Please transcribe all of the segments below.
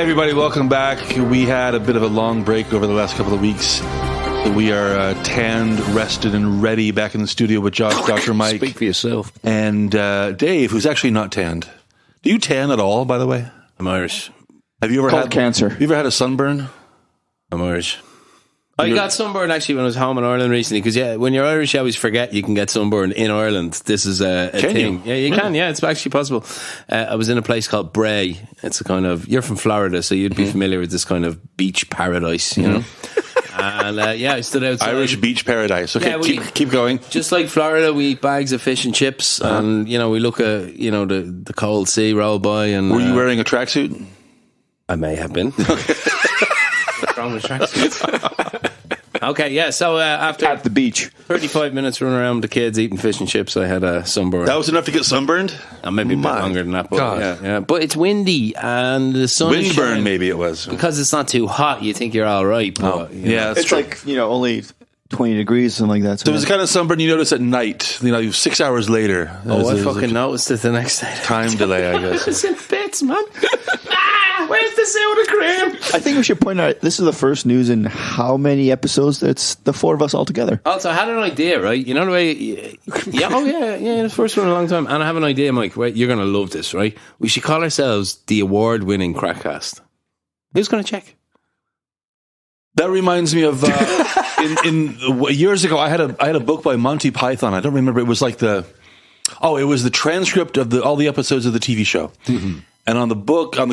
everybody, welcome back. We had a bit of a long break over the last couple of weeks. So we are tanned, rested, and ready back in the studio with Josh, Dr. Mike. Speak for yourself. And Dave, who's actually not tanned. Do you tan at all, by the way? I'm Irish. Have you ever had cancer? Have you ever had a sunburn? I'm Irish. I got sunburned actually when I was home in Ireland recently, because when you're Irish you always forget you can get sunburned in Ireland. This is a thing. Yeah, you can. Yeah, it's actually possible. I was in a place called Bray. It's a kind of, you're from Florida, so you'd be familiar with this kind of beach paradise, you know. And I stood outside. Irish beach paradise. Okay, keep going. Just like Florida, we eat bags of fish and chips, and we look at the cold sea roll by. And were you wearing a tracksuit? I may have been. What's wrong with tracksuits? Okay, yeah. So after at the beach, 35 minutes running around with the kids eating fish and chips, I had a sunburn. That was enough to get sunburned? Maybe a bit longer than that, but yeah. But it's windy and the sun is Windburn, shining. maybe it was. Because it's not too hot, you think you're all right. But, it's true. Like only 20 degrees, something like that. So it was the kind of sunburn you notice at night, 6 hours later. I fucking noticed it the next day. Time delay, I guess. It's in bits, man. Where's the soda cream? I think we should point out this is the first news in how many episodes that's the four of us all together. Also, I had an idea, right? You know the way... the first one in a long time. And I have an idea, Mike. Right? You're going to love this, right? We should call ourselves the award-winning KrakCast. Who's going to check? That reminds me of in years ago. I had a book by Monty Python. I don't remember. It was like it was the transcript of all the episodes of the TV show. Mm-hmm. And on the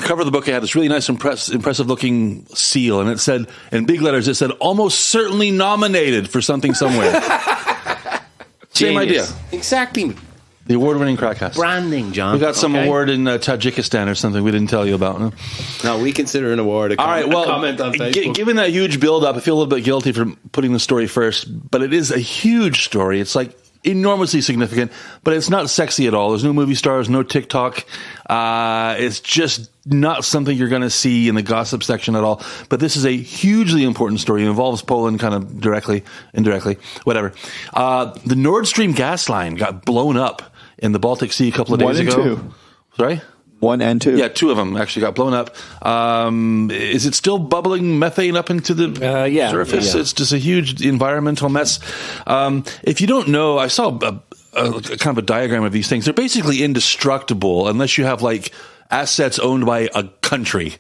cover of the book, I had this really nice, impressive looking seal, and it said in big letters, it said "almost certainly nominated for something somewhere." Same idea, exactly. The award-winning KrakCast. Branding, John. We got some award in Tajikistan or something we didn't tell you about. No, we consider an award a comment on Facebook. Given that huge build-up, I feel a little bit guilty for putting the story first, but it is a huge story. It's like enormously significant, but it's not sexy at all. There's no movie stars, no TikTok. It's just not something you're going to see in the gossip section at all. But this is a hugely important story. It involves Poland kind of directly, indirectly, whatever. The Nordstream gas line got blown up in the Baltic Sea a couple of days ago. 1 and 2. Sorry? 1 and 2. Yeah, 2 of them actually got blown up. Is it still bubbling methane up into the surface? Yeah. It's just a huge environmental mess. If you don't know, I saw a kind of a diagram of these things. They're basically indestructible unless you have assets owned by a country.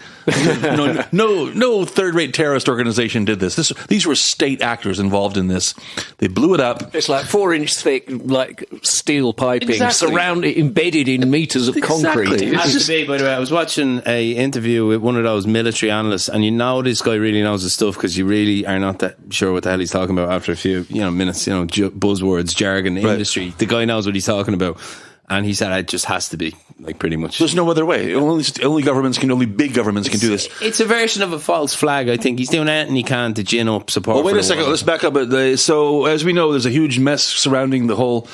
No third-rate terrorist organization did this. These were state actors involved in this. They blew it up. It's like 4-inch thick, steel piping, embedded in meters of concrete. It has to be, by the way. I was watching a interview with one of those military analysts, and this guy really knows his stuff, because you really are not that sure what the hell he's talking about after a few minutes. Buzzwords, jargon, industry. The guy knows what he's talking about. And he said it just has to be, pretty much. There's no other way. Only big governments can do this. It's a version of a false flag, I think. He's doing anything he can to gin up support. Well, wait a second. Let's back up. So, as we know, there's a huge mess surrounding the whole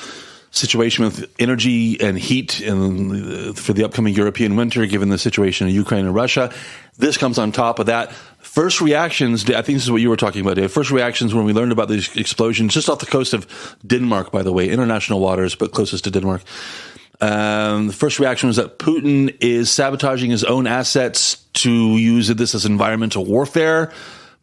situation with energy and heat for the upcoming European winter, given the situation in Ukraine and Russia. This comes on top of that. First reactions, I think this is what you were talking about, Dave. First reactions when we learned about these explosions, just off the coast of Denmark, by the way, international waters, but closest to Denmark. The first reaction was that Putin is sabotaging his own assets to use this as environmental warfare.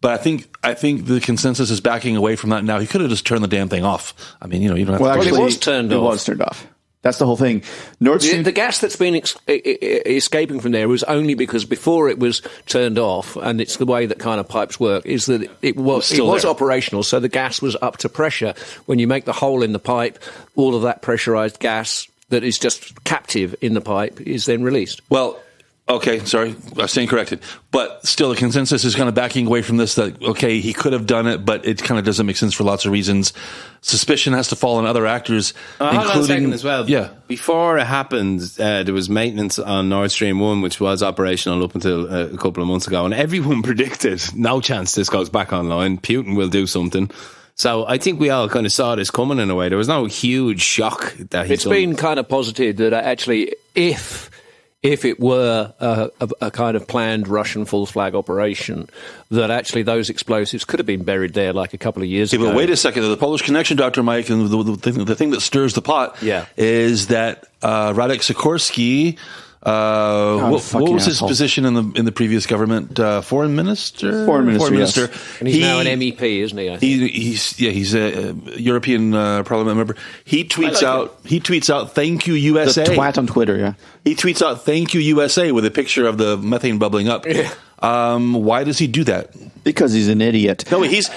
But I think the consensus is backing away from that now. He could have just turned the damn thing off. I mean, you don't have to. Actually, it was turned off. It was turned off. That's the whole thing. The gas that's been escaping from there was only because before it was turned off, and it's the way that kind of pipes work, is that it was operational, so the gas was up to pressure. When you make the hole in the pipe, all of that pressurized gas that is just captive in the pipe is then released. Well, okay, sorry, I was saying corrected. But still, the consensus is kind of backing away from this, that, okay, he could have done it, but it kind of doesn't make sense for lots of reasons. Suspicion has to fall on other actors, including... Hold on a second as well. Yeah. Before it happened, there was maintenance on Nordstream 1, which was operational up until a couple of months ago, and everyone predicted, no chance this goes back online, Putin will do something. So I think we all kind of saw this coming in a way. There was no huge shock that It's been kind of posited that actually if it were a kind of planned Russian full flag operation, that actually those explosives could have been buried there like a couple of years ago. But wait a second. The Polish connection, Dr. Mike, and the thing that stirs the pot is that Radek Sikorski, What was his position in the previous government? Foreign minister. Foreign minister. Yes. And he's now an MEP, isn't he? I think. He's a European Parliament member. He tweets out, "Thank you USA." The twat on Twitter, yeah. He tweets out, "Thank you USA" with a picture of the methane bubbling up. Yeah. Why does he do that? Because he's an idiot. No, he's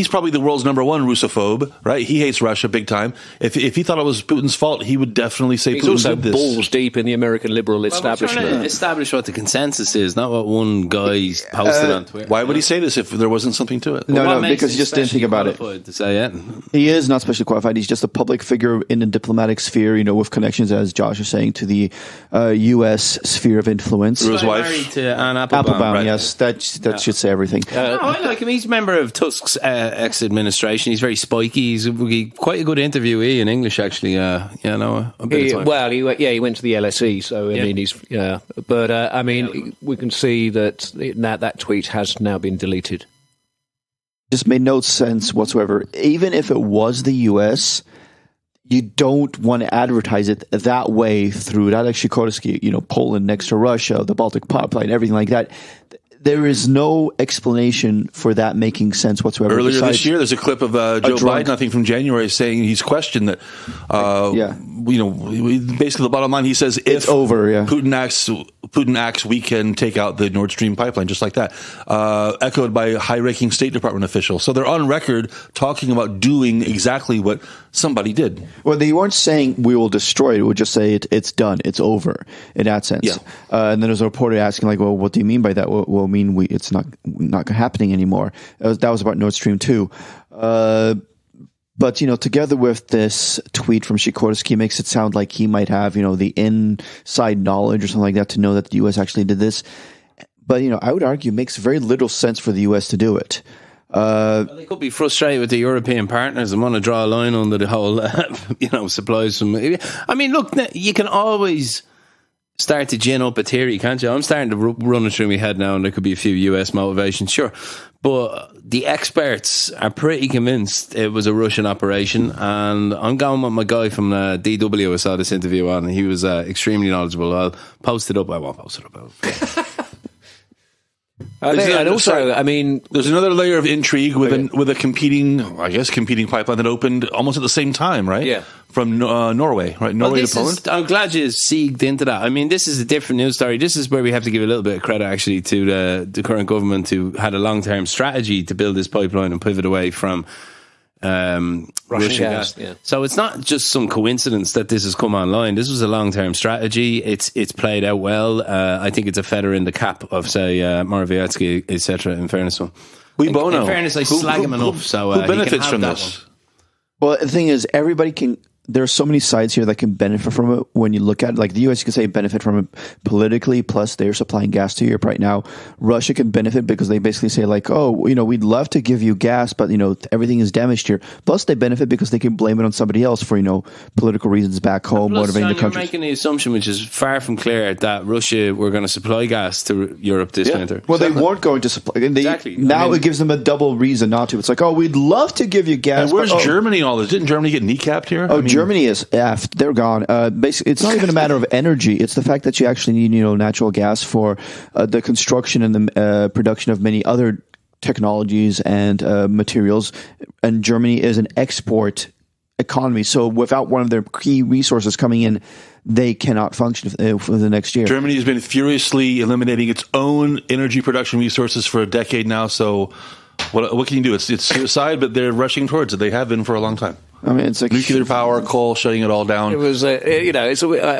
probably the world's number one Russophobe, right? He hates Russia big time. If he thought it was Putin's fault, he would definitely say he's Putin also did this. balls deep in the American liberal establishment. We're trying to establish what the consensus is, not what one guy posted on Twitter. Why would he say this if there wasn't something to it? No, because he just didn't think about it. To say it. He is not specially qualified. He's just a public figure in the diplomatic sphere, with connections, as Josh is saying, to the U.S. sphere of influence. Through his wife. Married to Anne Applebaum. Right. Yes, that should say everything. I like him. He's a member of Tusk's ex-administration. He's very spiky. He's quite a good interviewee in English, actually. A bit of time. He went to the LSE, so I mean, he's But we can see that tweet has now been deleted. Just made no sense whatsoever. Even if it was the U.S., you don't want to advertise it that way through Galeria Krakowska, Poland next to Russia, the Baltic pipeline, everything like that. There is no explanation for that making sense whatsoever. Earlier this year, there's a clip of Joe Biden, I think from January, saying he's questioned that. Basically, the bottom line, he says, if it's over, Putin acts, we can take out the Nordstream pipeline, just like that. Echoed by high-ranking State Department officials. So they're on record talking about doing exactly what somebody did. Well, they weren't saying we will destroy it. They would just say it's done, it's over, in that sense. Yeah. And then there's a reporter asking, well, what do you mean by that? Well, it's not happening anymore. That was about Nord Stream 2. But, together with this tweet from Sikorski makes it sound like he might have, the inside knowledge or something like that to know that the U.S. actually did this. But, I would argue it makes very little sense for the U.S. to do it. They could be frustrated with the European partners and want to draw a line under the whole, supplies from... I mean, look, you can always start to gin up a theory, can't you? I'm starting to run it through my head now, and there could be a few US motivations, sure. But the experts are pretty convinced it was a Russian operation, and I'm going with my guy from DW I saw this interview on, and he was extremely knowledgeable. I'll post it up. I won't post it up. There's another layer of intrigue with a competing pipeline that opened almost at the same time, right? Yeah. From Norway, right? Norway to Poland. I'm glad you segged into that. I mean, this is a different news story. This is where we have to give a little bit of credit, actually, to the current government who had a long-term strategy to build this pipeline and pivot away from Russian gas. Yeah. So it's not just some coincidence that this has come online. This was a long-term strategy. It's played out well. I think it's a feather in the cap of, say, Morawiecki, etc. In fairness, in fairness, I slag him enough. So who benefits from this? Well, the thing is, everybody can. There are so many sides here that can benefit from it. When you look at it, like the U.S., you can say benefit from it politically, plus they're supplying gas to Europe right now. Russia can benefit because they basically say we'd love to give you gas, but, everything is damaged here. Plus they benefit because they can blame it on somebody else for, political reasons back home, motivating the country. You're making the assumption, which is far from clear, that Russia were going to supply gas to Europe this winter. Well, they weren't going to supply. Exactly. Now it gives them a double reason not to. It's like, we'd love to give you gas. And where's Germany and all this? Didn't Germany get kneecapped here? Germany is effed. They're gone. Basically, it's not even a matter of energy. It's the fact that you actually need, natural gas for the construction and the production of many other technologies and materials. And Germany is an export economy. So without one of their key resources coming in, they cannot function for the next year. Germany has been furiously eliminating its own energy production resources for a decade now. So what can you do? It's suicide, but they're rushing towards it. They have been for a long time. I mean, it's like nuclear power, coal, shutting it all down. It was, I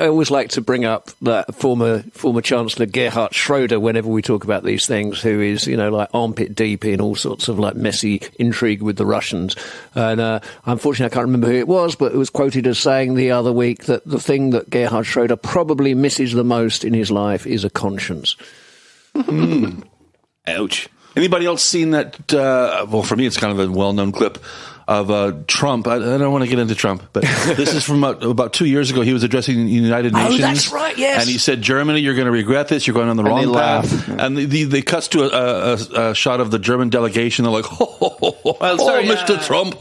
always like to bring up that former Chancellor Gerhard Schroeder whenever we talk about these things, who is, armpit deep in all sorts of messy intrigue with the Russians. And unfortunately, I can't remember who it was, but it was quoted as saying the other week that the thing that Gerhard Schroeder probably misses the most in his life is a conscience. Ouch. Anybody else seen that? For me, it's kind of a well-known clip. of Trump. I don't want to get into Trump, but this is from about 2 years ago. He was addressing the United Nations. Oh, that's right, yes. And he said, Germany, you're going to regret this. You're going on the wrong path. And they cuts to a shot of the German delegation. They're like, Mr. Trump.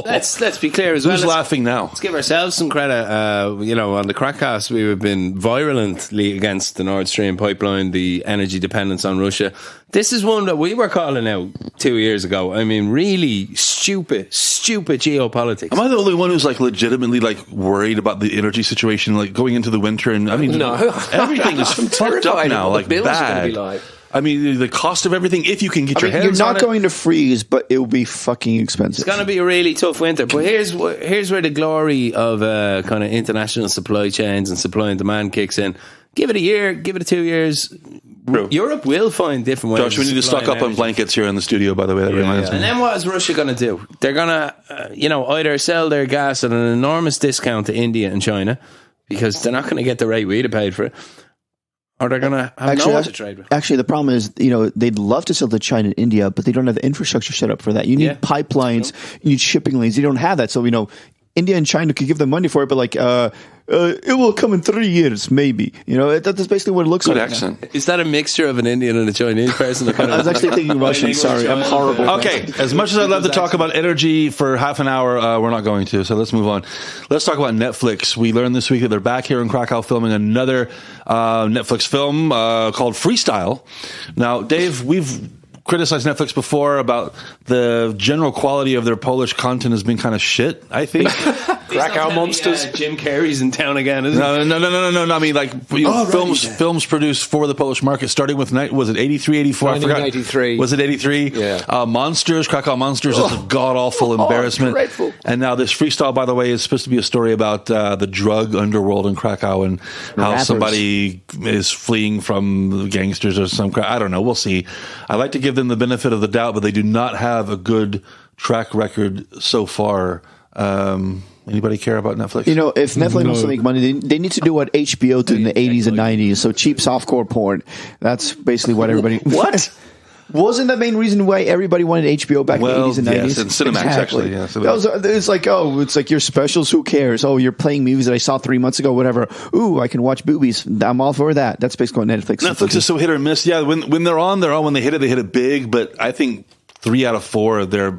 Let's be clear as well. Who's laughing now? Let's give ourselves some credit. On the KrakCast, we have been virulently against the Nord Stream pipeline, the energy dependence on Russia. This is one that we were calling out 2 years ago. I mean, really stupid geopolitics. Am I the only one who's like legitimately like worried about the energy situation, like going into the winter? And I mean, no, everything is fucked up now, like bills bad. Are gonna be like. I mean, the cost of everything, if you can get your hands on it. You're not going to freeze, but it will be fucking expensive. It's going to be a really tough winter. But here's where the glory of kind of international supply chains and supply and demand kicks in. Give it a year, give it 2 years. True. Europe will find different ways. Josh, we need to stock up on blankets here in the studio, by the way. That reminds me. And then what is Russia going to do? They're going to, either sell their gas at an enormous discount to India and China because they're not going to get the rate we'd have paid for it. Or they're going to have no one to trade with. Actually, the problem is, they'd love to sell to China and India, but they don't have the infrastructure set up for that. You need pipelines, you need shipping lanes. You don't have that. So, India and China could give them money for it, but it will come in 3 years, maybe. That's basically what it looks like. Good accent. Is that a mixture of an Indian and a Chinese person? I was actually thinking Russian. Sorry, I'm horrible. Okay, as much as I'd love to talk about energy for half an hour, we're not going to, so let's move on. Let's talk about Netflix. We learned this week that they're back here in Krakow filming another Netflix film called Freestyle. Now, Dave, we've criticized Netflix before about the general quality of their Polish content has been kind of shit, I think. Krakow monsters. Jim Carrey's in town again, isn't it? No. I mean, like films produced for the Polish market, starting with was it 83, 84? I forgot. 1983. Was it 83? Yeah. Monsters, Krakow Monsters is a god awful embarrassment. Dreadful. And now this Freestyle, by the way, is supposed to be a story about the drug underworld in Krakow and how rappers. somebody is fleeing from gangsters or some crap. I don't know. We'll see. I like to give them the benefit of the doubt, but they do not have a good track record so far. Anybody care about Netflix? If Netflix wants to make money, they need to do what HBO did in the 80s and 90s. So cheap softcore porn. That's basically what everybody... What? Wasn't the main reason why everybody wanted HBO back in the 80s and 90s? Yes, and Cinemax, actually. Yeah, it's like your specials, who cares? Oh, you're playing movies that I saw 3 months ago, whatever. Ooh, I can watch boobies. I'm all for that. That's basically what Netflix is. Netflix is so hit or miss. Yeah, when they're on, they're on. When they hit it big. But I think 3 out of 4 of their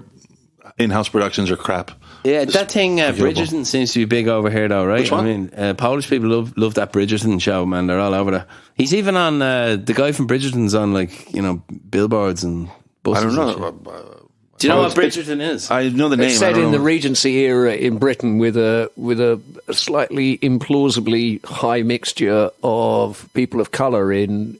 in-house productions are crap. Yeah, that thing, Bridgerton seems to be big over here, though, right? Which one? I mean, Polish people love that Bridgerton show, man. They're all over there. He's even on, the guy from Bridgerton's on, billboards and buses. I don't know. Do you know what Bridgerton is? I know the name. It's set in the Regency era in Britain with a slightly implausibly high mixture of people of colour in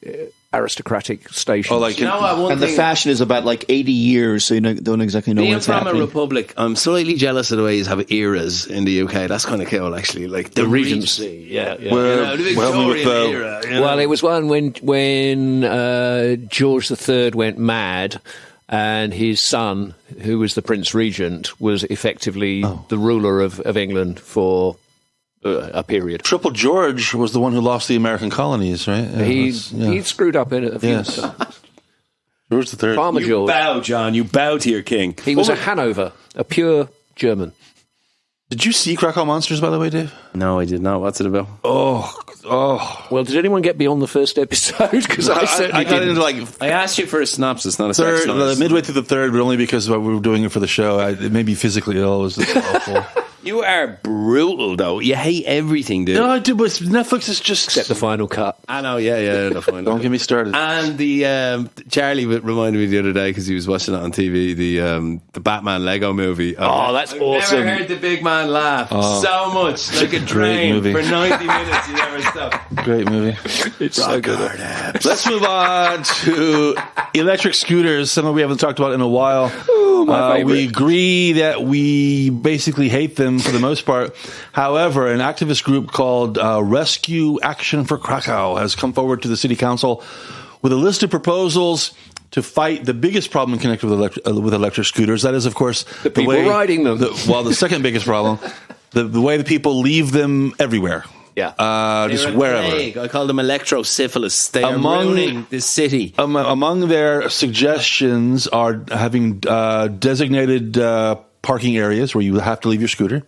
aristocratic stations. And the fashion is about 80 years, so you don't exactly know what's happening. Being from a republic, I'm slightly jealous of the way you have eras in the UK. That's kind of cool, actually. Like the Regency. Yeah. Well, the Victorian era. Well, it was one when George III went mad, and his son, who was the Prince Regent, was effectively the ruler of England for a period. Triple George was the one who lost the American colonies, right? Yeah, he screwed up in it a few times. George III. Farmer George. Bow, John. You bow to your king. He was a Hanover, a pure German. Did you see Krakow Monsters, by the way, Dave? No, I did not. What's it about? Oh. Well, did anyone get beyond the first episode? Because I certainly didn't. I asked you for a synopsis, not a sex synopsis. Midway through the third, but only because we were doing it for the show. It made me physically ill. It was awful. You are brutal, though. You hate everything, dude. No, I do, but Netflix is just... Except the final cut. I know, yeah, the final Don't get me started. And the Charlie reminded me the other day, because he was watching it on TV, the Batman Lego movie. That's awesome. I've never heard the big man laugh so much, like a train movie. for 90 minutes. You never stop. Great movie. It's so good. Let's move on to electric scooters, something we haven't talked about in a while. Ooh, my favorite. We agree that we basically hate them for the most part. However, an activist group called Rescue Action for Krakow has come forward to the city council with a list of proposals to fight the biggest problem connected with electric scooters. That is, of course, the people riding them. The second biggest problem, the way the people leave them everywhere. Yeah. Just wherever. I call them electrosyphilis. They are ruining this city. Among their suggestions are having designated parking areas where you have to leave your scooter.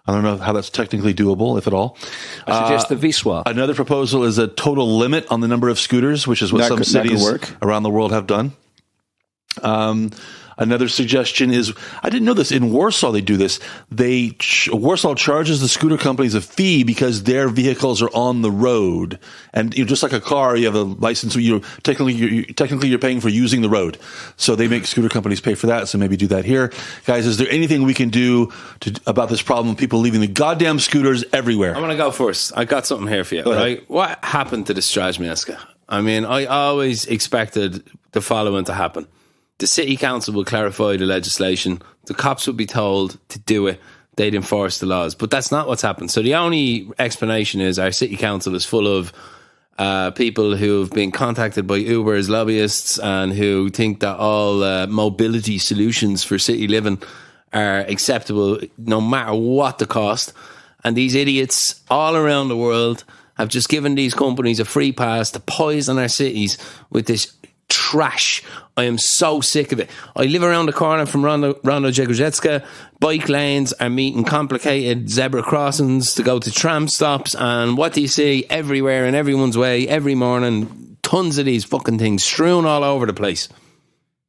I don't know how that's technically doable, if at all. I suggest the Viswa. Another proposal is a total limit on the number of scooters, which is what some cities around the world have done. Another suggestion is, I didn't know this, in Warsaw they do this. Warsaw charges the scooter companies a fee because their vehicles are on the road. And just like a car, you have a license, technically you're paying for using the road. So they make scooter companies pay for that, so maybe do that here. Guys, is there anything we can do about this problem of people leaving the goddamn scooters everywhere? I want to go first. I got something here for you. Right? What happened to the Strażmiejska? I mean, I always expected the following to happen. The city council would clarify the legislation. The cops would be told to do it. They'd enforce the laws. But that's not what's happened. So the only explanation is our city council is full of people who have been contacted by Uber's lobbyists and who think that all mobility solutions for city living are acceptable no matter what the cost. And these idiots all around the world have just given these companies a free pass to poison our cities with this trash. I am so sick of it. I live around the corner from Rondo Jegorzecka. Bike lanes are meeting complicated zebra crossings to go to tram stops, and what do you see everywhere in everyone's way every morning? Tons of these fucking things strewn all over the place.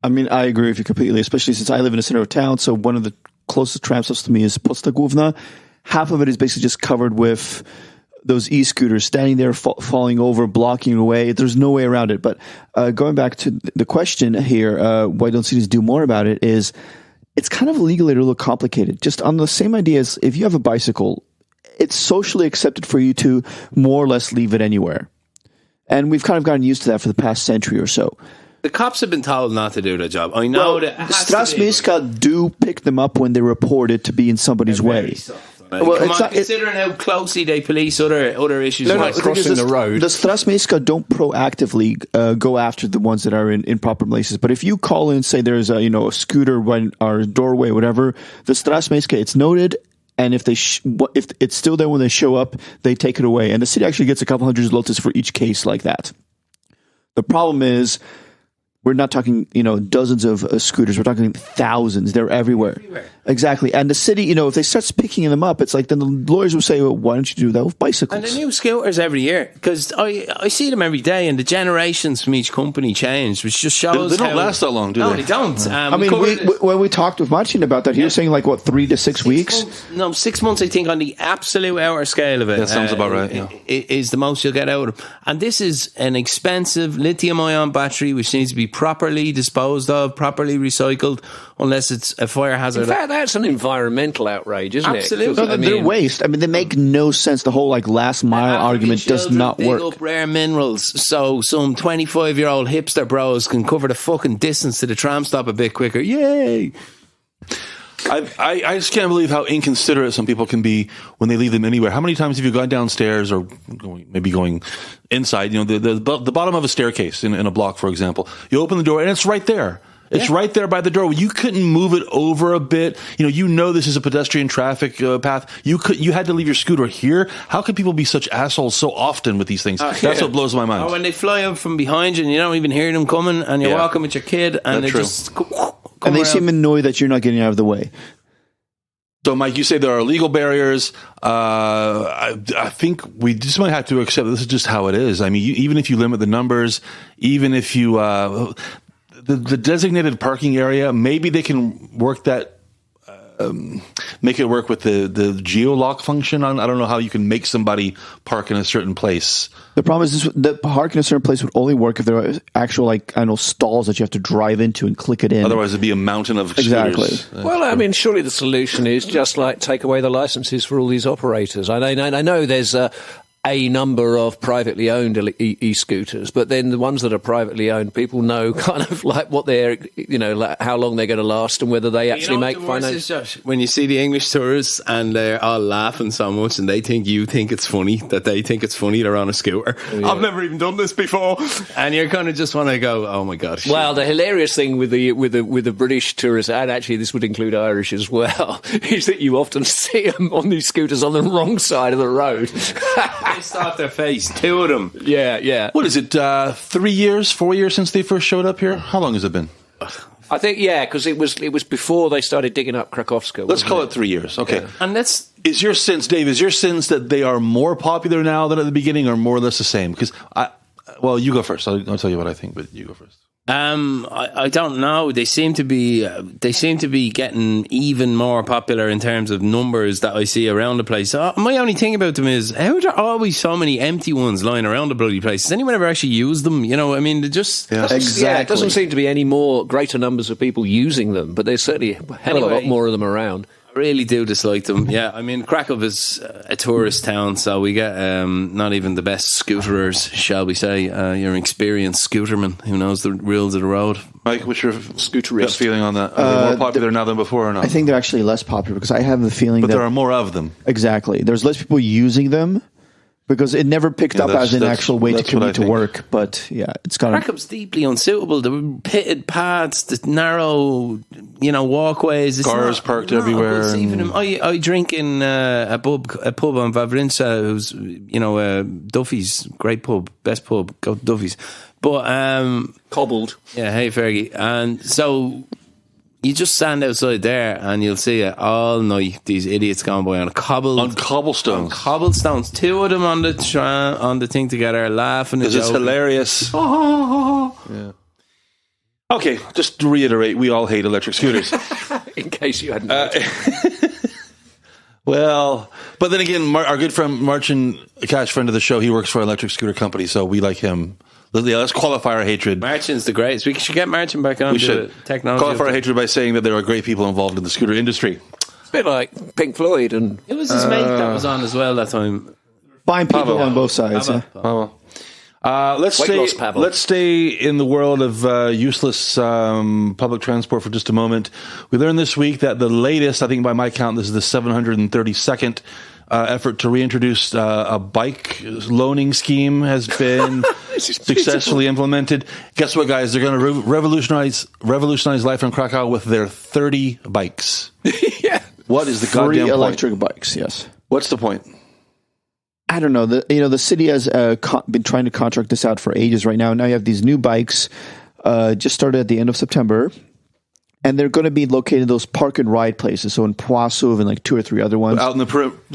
I mean, I agree with you completely, especially since I live in the center of town. So one of the closest tram stops to me is Poczta Główna. Half of it is basically just covered with those e-scooters standing there, falling over, blocking away. There's no way around it. But going back to the question here, why don't cities do more about it, is it's kind of legally a little complicated. Just on the same idea as if you have a bicycle, it's socially accepted for you to more or less leave it anywhere. And we've kind of gotten used to that for the past century or so. The cops have been told not to do their job. I know that Strażmiejska do pick them up when they report it to be in somebody's way. Well, considering how closely they police other issues like crossing the road. The Strażmiejska don't proactively go after the ones that are in proper places. But if you call in and say there's a scooter by our doorway, whatever, the Strażmiejska, it's noted. And if if it's still there when they show up, they take it away. And the city actually gets a couple hundred zlotys for each case like that. The problem is, we're not talking, dozens of scooters. We're talking thousands. They're everywhere. Exactly. And the city, if they start picking them up, it's like then the lawyers will say, well, why don't you do that with bicycles? And the new scooters every year, because I see them every day, and the generations from each company change, which just shows they don't last that long, do they? No, they don't. I mean, when we talked with Marcin about that, he was saying 3 to 6 weeks? 6 months, I think, on the absolute hour scale of it. That sounds about right, yeah. Is the most you'll get out of them. And this is an expensive lithium-ion battery, which needs to be properly disposed of, properly recycled, unless it's a fire hazard. In fact, that's an environmental outrage, isn't it? Absolutely. They're waste. I mean, they make no sense. The whole last mile argument does not work. Dig up rare minerals so some 25-year-old hipster bros can cover the fucking distance to the tram stop a bit quicker. Yay! I just can't believe how inconsiderate some people can be when they leave them anywhere. How many times have you gone downstairs or maybe going inside, the bottom of a staircase in a block, for example. You open the door and it's right there. It's right there by the door. You couldn't move it over a bit. This is a pedestrian traffic path. You had to leave your scooter here. How could people be such assholes so often with these things? That's what blows my mind. Or when they fly up from behind you and you don't even hear them coming, and you're walking with your kid, and just and they seem annoyed that you're not getting out of the way. So, Mike, you say there are legal barriers. I think we just might have to accept this is just how it is. I mean, even if you limit the numbers, even if you the designated parking area, maybe they can work that, make it work with the geo-lock function. I don't know how you can make somebody park in a certain place. The problem is the park in a certain place would only work if there are actual, stalls that you have to drive into and click it in. Otherwise, it'd be a mountain of scooters. Exactly. Well, I mean, surely the solution is just take away the licenses for all these operators. I know there's a number of privately owned e-scooters, but then the ones that are privately owned, people know kind of what they're, how long they're going to last and whether they actually make finance. When you see the English tourists and they're all laughing so much and you think it's funny, that they think it's funny they're on a scooter. Yeah. I've never even done this before. And you're kind of just want to go, oh my gosh. Well, the hilarious thing with the British tourists, and actually this would include Irish as well, is that you often see them on these scooters on the wrong side of the road. Pissed off their face, 2 of them. Yeah. What is it, 3 years, 4 years since they first showed up here? How long has it been? I think, because it was before they started digging up Krakowska. Let's call it 3 years. Okay. Yeah. And is your sense, Dave, that they are more popular now than at the beginning, or more or less the same? Because you go first. I'll tell you what I think, but you go first. I don't know. They seem to be getting even more popular in terms of numbers that I see around the place. My only thing about them is, how are there always so many empty ones lying around the bloody place? Has anyone ever actually used them? You know, I mean, they just exactly. Yeah, it doesn't seem to be any greater numbers of people using them, but there's certainly a hell of a lot more of them around. I really do dislike them. Yeah, I mean, Krakow is a tourist town, so we get not even the best scooterers, shall we say. You're an experienced scooterman who knows the rules of the road. Mike, what's your gut feeling on that? Are they more popular now than before or not? I think they're actually less popular because I have the feeling that... But there are more of them. Exactly. There's less people using them. Because it never picked up as an actual way to commute to work. But yeah, it's kind of... Krakow's deeply unsuitable. The pitted paths, the narrow, walkways. Cars parked everywhere. I drink in a pub on Wawrinsa, who's, Duffy's, great pub, best pub, go to Duffy's. But... Cobbled. Yeah, hey Fergie. And so... You just stand outside there and you'll see it all night. These idiots going by on cobblestones. Two of them on the thing together, laughing. Because it's hilarious. Yeah. Okay, just to reiterate, we all hate electric scooters. In case you hadn't. Well, but then again, our good friend Marcin, a cash friend of the show, he works for an electric scooter company, so we like him. Let's qualify our hatred. Marcin's the greatest. We should get Marcin back on. We should qualify our hatred by saying that there are great people involved in the scooter industry. It's a bit like Pink Floyd, and it was his mate that was on as well that time. Fine people on both sides. Let's stay in the world of useless public transport for just a moment. We learned this week that the latest, I think by my count, this is the 732nd effort to reintroduce a bike loaning scheme has been successfully implemented. Guess what, guys? They're going to revolutionize life in Krakow with their 30 bikes. Yeah. What is the goddamn point? Free electric bikes, yes. What's the point? I don't know. The city has been trying to contract this out for ages right now. Now you have these new bikes just started at the end of September. And they're going to be located in those park and ride places. So in Poissouv and like 2 or 3 other ones. Out in the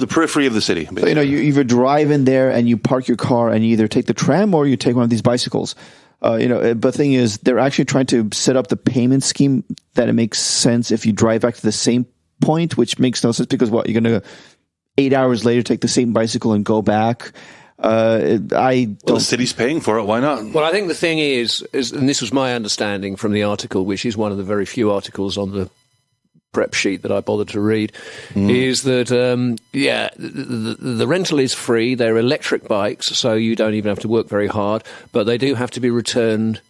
periphery of the city. So, you either drive in there and you park your car and you either take the tram or you take one of these bicycles. But the thing is, they're actually trying to set up the payment scheme that it makes sense if you drive back to the same point, which makes no sense because you're going to 8 hours later take the same bicycle and go back. The city's paying for it. Why not? Well, I think the thing is, and this was my understanding from the article, which is one of the very few articles on the prep sheet that I bothered to read, is that the rental is free. They're electric bikes, so you don't even have to work very hard. But they do have to be returned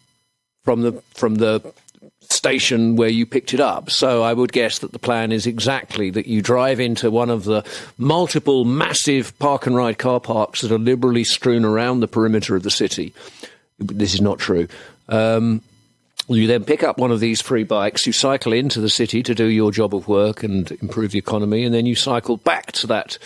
from the station where you picked it up. So I would guess that the plan is exactly that you drive into one of the multiple massive park and ride car parks that are liberally strewn around the perimeter of the city. This is not true. You then pick up one of these free bikes, you cycle into the city to do your job of work and improve the economy, and then you cycle back to that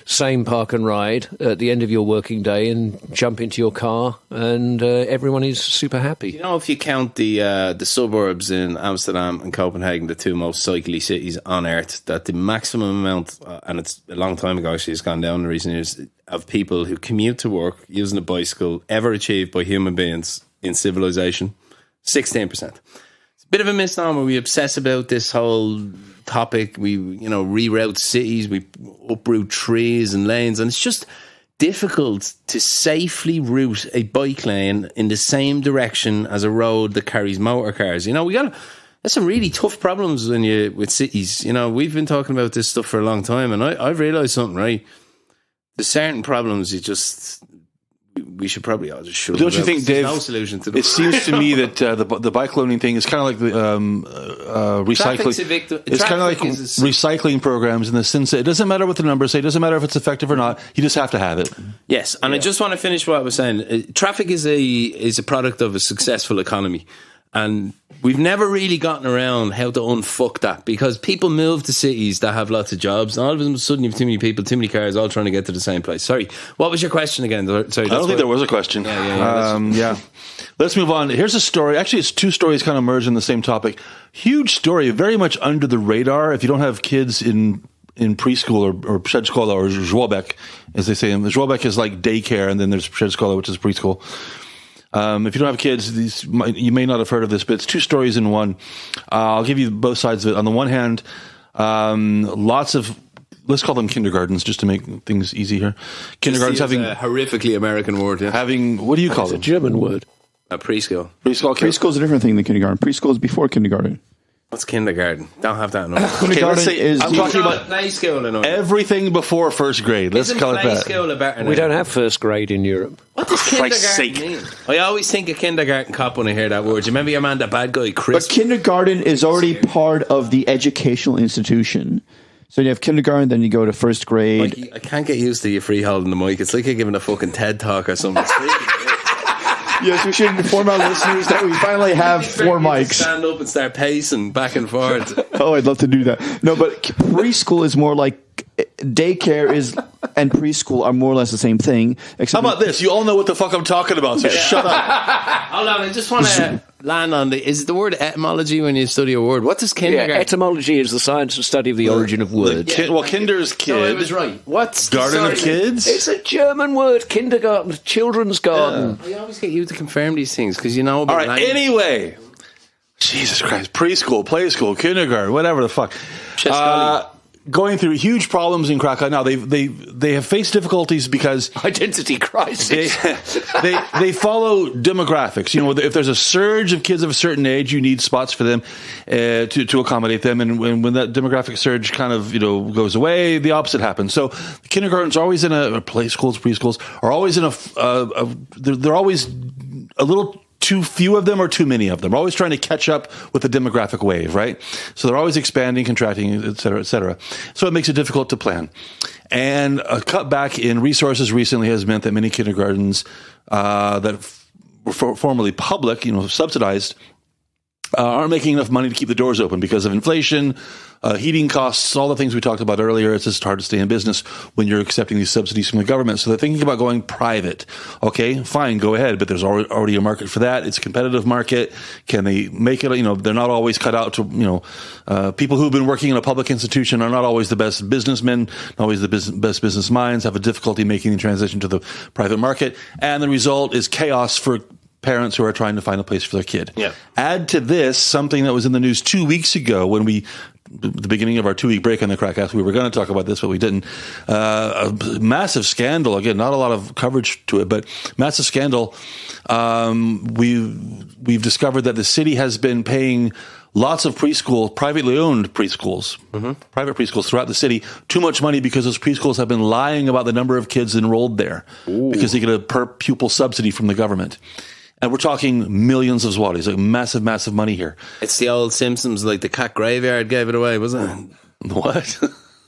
same park and ride at the end of your working day and jump into your car, and everyone is super happy. If you count the suburbs in Amsterdam and Copenhagen, the two most cycly cities on earth, that the maximum amount, and it's a long time ago actually, it's gone down in recent years, of people who commute to work using a bicycle ever achieved by human beings in civilization, 16%. It's a bit of a misnomer. We obsess about this whole topic. We, reroute cities, we uproot trees and lanes, and it's just difficult to safely route a bike lane in the same direction as a road that carries motor cars. That's some really tough problems with cities. We've been talking about this stuff for a long time, and I've realised something, right? There's certain problems we should probably all just shut Don't you think, Dave? No solution to them. It seems to me that the bike loaning thing is kind of like the recycling. It's kind of like recycling programs in the sense that it doesn't matter what the numbers say. It doesn't matter if it's effective or not. You just have to have it. Yes, and I just want to finish what I was saying. Traffic is a product of a successful economy, and we've never really gotten around how to unfuck that, because people move to cities that have lots of jobs, and all of a sudden you have too many people, too many cars, all trying to get to the same place. Sorry, what was your question again? Sorry, I don't think there was a question. Yeah. Let's move on. Here's a story. Actually, it's two stories kind of merged in the same topic. Huge story, very much under the radar. If you don't have kids in preschool or przedszkola or żłobek, as they say. And the żłobek is like daycare, and then there's przedszkola, which is preschool. If you don't have kids, you may not have heard of this, but it's two stories in one. I'll give you both sides of it. On the one hand, lots of, let's call them kindergartens, just to make things easy here. Kindergartens having a horrifically American word. Yeah. Having, what do you call it? It's a German word. A preschool. Preschool. Preschool is a different thing than kindergarten. Preschool is before kindergarten. What's kindergarten? Don't have that. No. Kindergarten is. I'm talking about play school. Everything before first grade. Let's call it that. We don't have first grade in Europe. What does kindergarten mean? I always think of kindergarten cop when I hear that word. Do you remember your man, the bad guy, Chris? But kindergarten is already part of the educational institution. So you have kindergarten, then you go to first grade. Like, I can't get used to you free holding the mic. It's like you're giving a fucking TED talk or something. Yes, we should inform our listeners that we finally have 4 mics. Stand up and start pacing back and forth. Oh, I'd love to do that. No, but preschool is more like daycare is, and preschool are more or less the same thing. How about this? You all know what the fuck I'm talking about, so shut up. Hold on, I just want to land on is the word etymology when you study a word? What does kindergarten? Yeah, etymology is the science and study of the origin of words. Kinder is kid. No, I was right. What's garden of kids? It's a German word, kindergarten, children's garden. I always get you to confirm these things because you know about all right, language. Anyway. Jesus Christ. Preschool, play school, kindergarten, whatever the fuck. Going through huge problems in Krakow. Now they have faced difficulties because identity crisis. They follow demographics. You know, if there's a surge of kids of a certain age, you need spots for them to accommodate them. And when that demographic surge kind of goes away, the opposite happens. So the kindergartens are always in a play schools, preschools are always in they're always a little too few of them or too many of them. We're always trying to catch up with the demographic wave, right? So they're always expanding, contracting, et cetera, et cetera. So it makes it difficult to plan. And a cutback in resources recently has meant that many kindergartens that were formerly public, subsidized, aren't making enough money to keep the doors open because of inflation, heating costs, all the things we talked about earlier. It's just hard to stay in business when you're accepting these subsidies from the government. So they're thinking about going private. Okay, fine, go ahead. But there's already a market for that. It's a competitive market. Can they make it? They're not always cut out to, people who've been working in a public institution are not always the best businessmen, not always the best business minds, have a difficulty making the transition to the private market. And the result is chaos for parents who are trying to find a place for their kid. Yeah. Add to this something that was in the news 2 weeks ago when the beginning of our 2-week break on the KrakCast, we were going to talk about this, but we didn't. A massive scandal. Again, not a lot of coverage to it, but massive scandal. We've discovered that the city has been paying lots of privately owned preschools, private preschools throughout the city, too much money because those preschools have been lying about the number of kids enrolled there because they get a per pupil subsidy from the government. And we're talking millions of zlotys, like massive, massive money here. It's the old Simpsons, like the cat graveyard gave it away, wasn't it? What?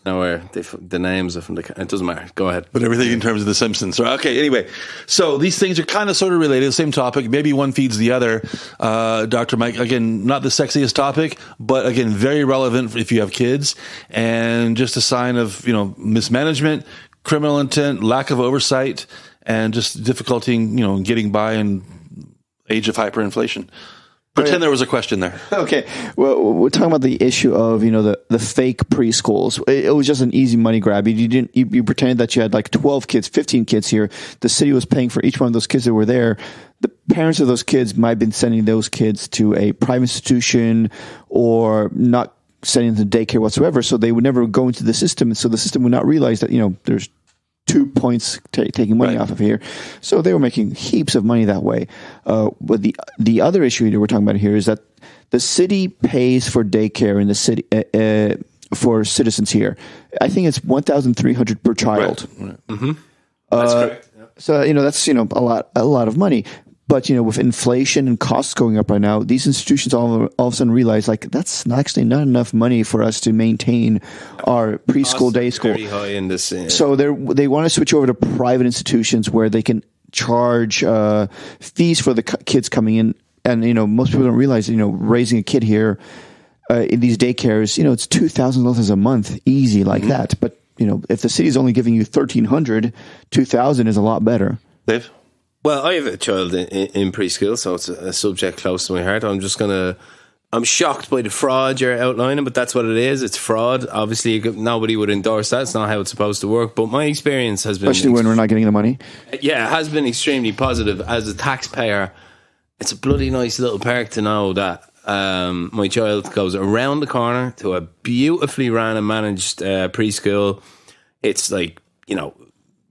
No, where the names are from it doesn't matter. Go ahead. But everything in terms of the Simpsons. Okay, anyway. So these things are kind of sort of related, same topic. Maybe one feeds the other. Dr. Mike, again, not the sexiest topic, but again, very relevant if you have kids. And just a sign of, mismanagement, criminal intent, lack of oversight, and just difficulty, getting by in age of hyperinflation. Pretend there was a question there. Okay. Well, we're talking about the issue of, the fake preschools. It was just an easy money grab. You pretended that you had like 12 kids, 15 kids here. The city was paying for each one of those kids that were there. The parents of those kids might have been sending those kids to a private institution or not sending them to daycare whatsoever. So they would never go into the system. And so the system would not realize that, there's 2 points taking money off of here. So they were making heaps of money that way. But the other issue that we're talking about here is that the city pays for daycare in the city for citizens here. I think it's 1,300 per child. Right. Mm-hmm. That's correct. Yeah. So that's a lot of money. But with inflation and costs going up right now, these institutions all of a sudden realize that's actually not enough money for us to maintain our preschool, day school. Very high in this. So they want to switch over to private institutions where they can charge fees for the kids coming in And, most people don't realize, raising a kid here in these daycares, it's $2,000 a month, easy like that. But, if the city's only giving you $1,300, $2,000 is a lot better. Dave? Well, I have a child in preschool, so it's a subject close to my heart. I'm shocked by the fraud you're outlining, but that's what it is. It's fraud. Obviously, nobody would endorse that. It's not how it's supposed to work. But my experience has been... Especially when we're not getting the money. Yeah, it has been extremely positive. As a taxpayer, it's a bloody nice little perk to know that my child goes around the corner to a beautifully ran and managed preschool. It's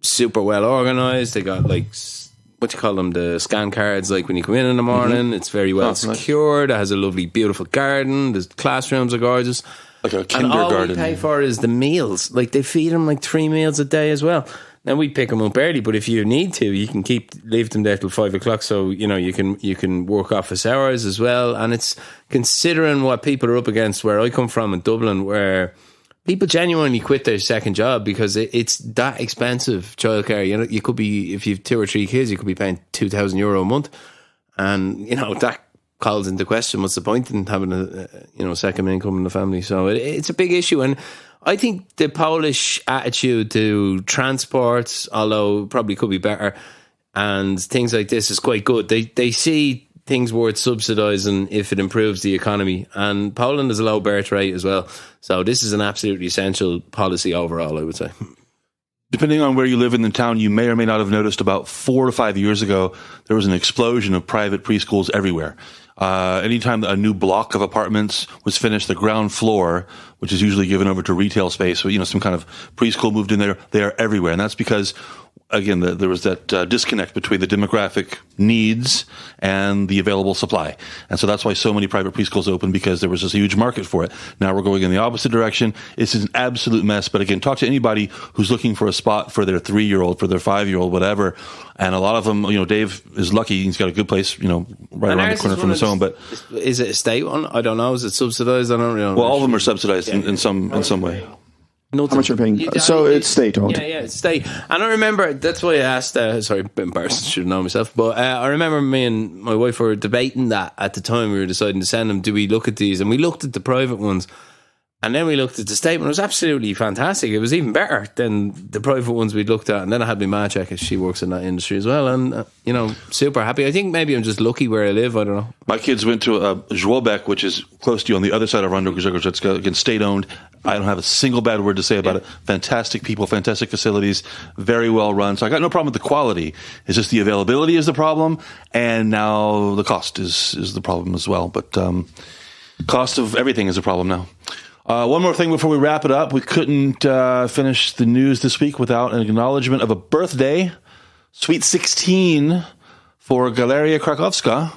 super well organised. They got what do you call them, the scan cards, when you come in the morning. It's very well secured. It has a lovely, beautiful garden. The classrooms are gorgeous. Like a kindergarten. And all we pay for is the meals. They feed them 3 meals a day as well. Now we pick them up early, but if you need to, you can leave them there till 5 o'clock. So you can work office hours as well. And it's considering what people are up against. Where I come from in Dublin, where people genuinely quit their second job because it's that expensive, childcare. You could be, if you have 2 or 3 kids, you could be paying €2,000 a month, and that calls into question what's the point in having a second income in the family. So it's a big issue, and I think the Polish attitude to transport, although probably could be better, and things like this is quite good. They see things worth subsidising if it improves the economy. And Poland has a low birth rate as well. So this is an absolutely essential policy overall, I would say. Depending on where you live in the town, you may or may not have noticed about 4 to 5 years ago, there was an explosion of private preschools everywhere. Anytime a new block of apartments was finished, the ground floor, which is usually given over to retail space, so, some kind of preschool moved in there, they are everywhere. And that's because, again, there was that disconnect between the demographic needs and the available supply. And so that's why so many private preschools opened, because there was this huge market for it. Now we're going in the opposite direction. It's an absolute mess. But again, talk to anybody who's looking for a spot for their 3-year-old, for their 5-year-old, whatever. And a lot of them, Dave is lucky. He's got a good place, right around the corner from his home. But is it a state one? I don't know. Is it subsidized? I don't really know. Well, all of them are subsidized in some way. How much you're paying? So it's state-owned. Yeah, it's state. And I remember, that's why I asked, sorry, a bit embarrassed, should have known myself, but I remember me and my wife were debating that at the time we were deciding to send them. Do we look at these? And we looked at the private ones, and then we looked at the state one. It was absolutely fantastic. It was even better than the private ones we'd looked at. And then I had my ma check, as she works in that industry as well. And, super happy. I think maybe I'm just lucky where I live. I don't know. My kids went to Żłobek, which is close to you on the other side of Randogrzegorz. It's, again, state-owned. I don't have a single bad word to say about it. Fantastic people, fantastic facilities, very well run. So I got no problem with the quality. It's just the availability is the problem. And now the cost is the problem as well. But cost of everything is a problem now. One more thing before we wrap it up. We couldn't finish the news this week without an acknowledgement of a birthday. Sweet 16 for Galeria Krakowska.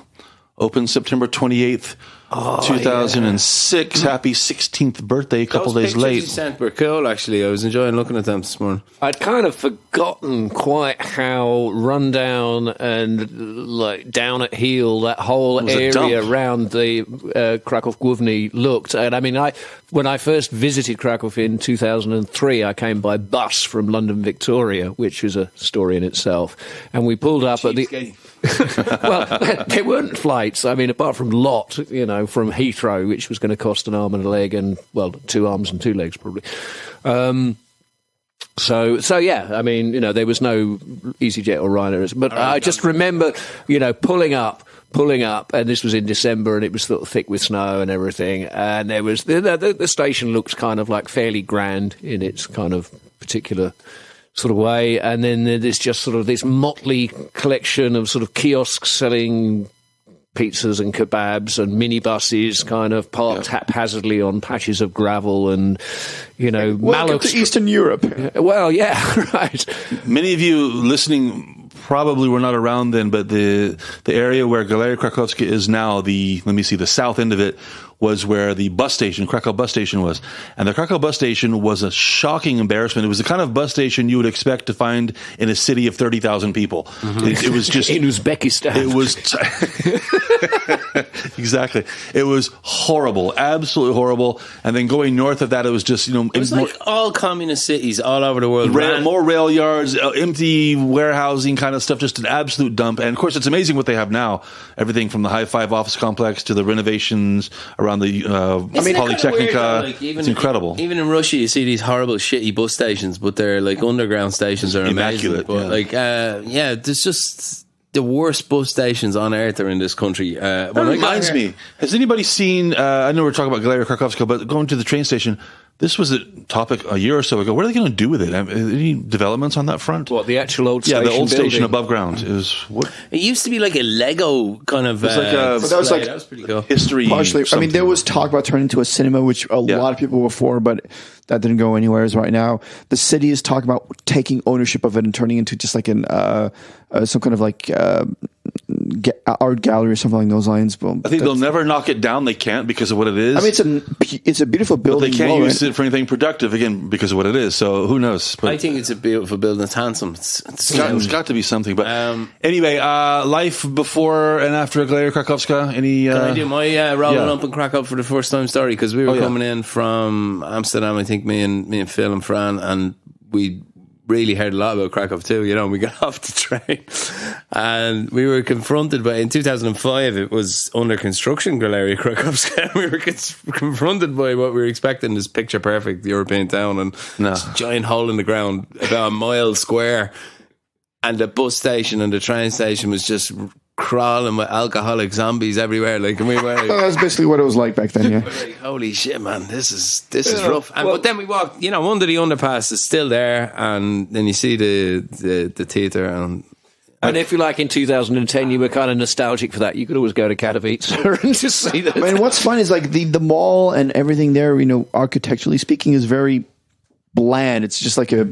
Opened September 28th, 2006. Yeah. Happy 16th birthday, a couple days late. Those pictures you sent were cool, actually. I was enjoying looking at them this morning. I'd kind of forgotten quite how rundown and down at heel that whole area around the Krakow Główny looked. And I mean, when I first visited Krakow in 2003, I came by bus from London Victoria, which was a story in itself. And we pulled up at the... Well, there weren't flights. I mean, apart from LOT, from Heathrow, which was going to cost an arm and a leg, and 2 arms and 2 legs probably. So yeah, I mean, there was no EasyJet or Ryanair, but I just remember, pulling up, and this was in December, and it was sort of thick with snow and everything, and there was the station looked kind of fairly grand in its kind of particular sort of way, and then there's just sort of this motley collection of sort of kiosks selling pizzas and kebabs and minibuses kind of parked haphazardly on patches of gravel and, welcome to Eastern Europe. Well, yeah, right. Many of you listening probably were not around then, but the area where Galeria Krakowska is now, the south end of it, was where the bus station, Krakow bus station was. And the Krakow bus station was a shocking embarrassment. It was the kind of bus station you would expect to find in a city of 30,000 people. It was just... in Uzbekistan. It was... Exactly. It was horrible, absolutely horrible. And then going north of that, it was just, it was like all communist cities all over the world. More rail yards, empty warehousing kind of stuff, just an absolute dump. And of course, it's amazing what they have now. Everything from the High Five office complex to the renovations around the Polytechnica. It's incredible. Even in Russia, you see these horrible, shitty bus stations, but they're like underground stations are immaculate. Amazing. But there's just the worst bus stations on earth are in this country. That reminds me. Has anybody seen? I know we're talking about Galeria Krakowska, but going to the train station. This was a topic a year or so ago. What are they going to do with it? Any developments on that front? What, the actual old station? Yeah, the old building? Station above ground. It used to be like a Lego kind of. That was pretty cool. History. Partially, I mean, there was talk about turning into a cinema, which a lot of people were for, but that didn't go anywhere. Right now, the city is talking about taking ownership of it and turning into just like some kind of like art gallery or something along those lines. But I think they'll never knock it down. They can't because of what it is. I mean, it's a beautiful building. But they can't use it for anything productive again because of what it is. So who knows? But I think it's a beautiful building. It's handsome. It's got to be something. But anyway, life before and after Galeria Krakowska. Can I do my rolling up in Krakow for the first time story? Because we were coming in from Amsterdam. I think me and Phil and Fran, and we really heard a lot about Krakow too. We got off the train and we were confronted by, in 2005 it was under construction, Galeria Krakowska. We were confronted by what we were expecting, this picture perfect European town, and this giant hole in the ground about a mile square, and the bus station and the train station was just crawling with alcoholic zombies everywhere. Like, and we were like, that's basically what it was like back then. Yeah. Like, holy shit, man, this is rough. And but then we walked, under the underpass. It's still there, and then you see the theatre. And if you like, in 2010, you were kind of nostalgic for that. You could always go to Katowice and just see that. I mean, what's fun is like the mall and everything there. Architecturally speaking, is very bland. It's just like a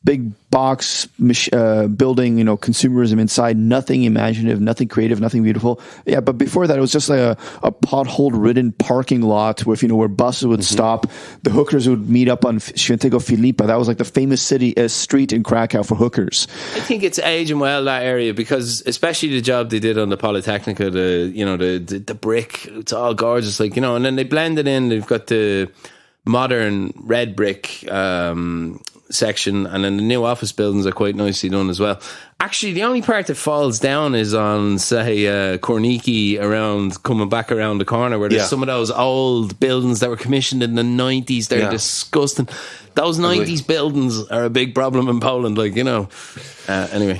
big box building, consumerism inside, nothing imaginative, nothing creative, nothing beautiful. Yeah, but before that, it was just like a pothole-ridden parking lot with, where buses would stop. The hookers would meet up on Świętego Filipa. That was like the famous street in Krakow for hookers. I think it's aging well, that area, because especially the job they did on the Polytechnica, the brick, it's all gorgeous, and then they blend it in. They've got the modern red brick section, and then the new office buildings are quite nicely done as well. Actually, the only part that falls down is on, say, Korniki, coming back around the corner, where there's some of those old buildings that were commissioned in the 90s. They're disgusting. Those 90s buildings are a big problem in Poland, anyway.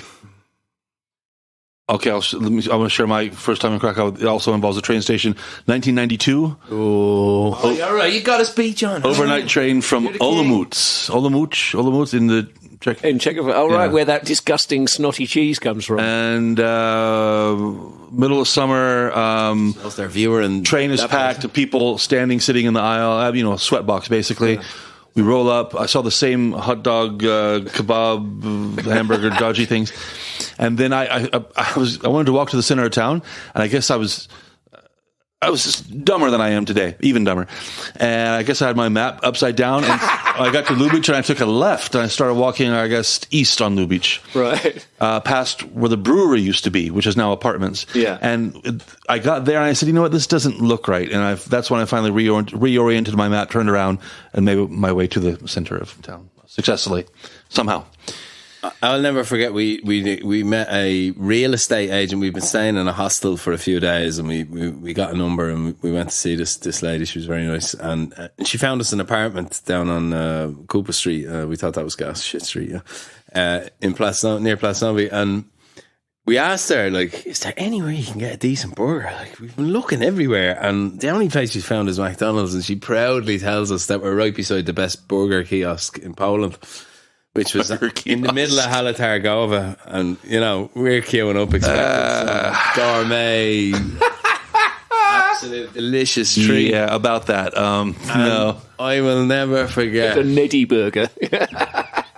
Okay, I want to share my first time in Krakow. It also involves a train station. 1992. Oh, all right. You got a speech on. Overnight train from Olomouc in the Czech. In Czechoslovakia. Oh, right, where that disgusting snotty cheese comes from. And middle of summer. Their viewer and train is packed. People sitting in the aisle. A sweatbox basically. Yeah. We roll up. I saw the same hot dog, kebab, hamburger, dodgy things, and then I wanted to walk to the center of town, and I guess I was just dumber than I am today, even dumber. And I guess I had my map upside down, and I got to Lubitsch, and I took a left, and I started walking, I guess, east on Lubitsch. Right. Past where the brewery used to be, which is now apartments. Yeah. And I got there, and I said, you know what, this doesn't look right. And that's when I finally reoriented my map, turned around, and made my way to the center of town successfully, somehow. I'll never forget, we met a real estate agent. We've been staying in a hostel for a few days, and we got a number, and we went to see this lady. She was very nice, and she found us an apartment down on Cooper Street. We thought that was Shit Street, in near Place Novi. And we asked her, is there anywhere you can get a decent burger? We've been looking everywhere, and the only place we found is McDonald's. And she proudly tells us that we're right beside the best burger kiosk in Poland, which was in the middle of Hala Targova, and we're queuing up expecting some gourmet, absolute delicious treat. Yeah, about that. No, I will never forget the Neddy burger,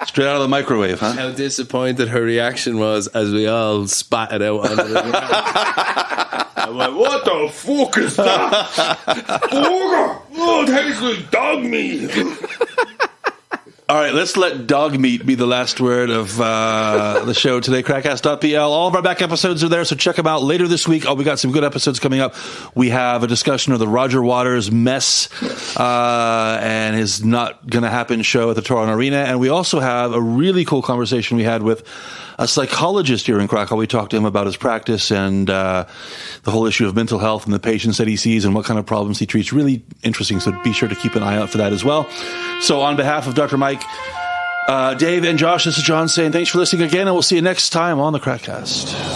straight out of the microwave, huh? How disappointed her reaction was as we all spat it out onto the ground. I'm like, what the fuck is that? Burger! Oh, technically dog meat. All right, let's let dog meat be the last word of the show today. KrakCast.pl. All of our back episodes are there, so check them out later this week. We got some good episodes coming up. We have a discussion of the Roger Waters mess and his Not Gonna Happen show at the Toronto Arena. And we also have a really cool conversation we had with a psychologist here in Krakow. We talked to him about his practice and the whole issue of mental health and the patients that he sees and what kind of problems he treats. Really interesting, so be sure to keep an eye out for that as well. So on behalf of Dr. Mike, Dave, and Josh, this is John saying thanks for listening again, and we'll see you next time on the KrakCast.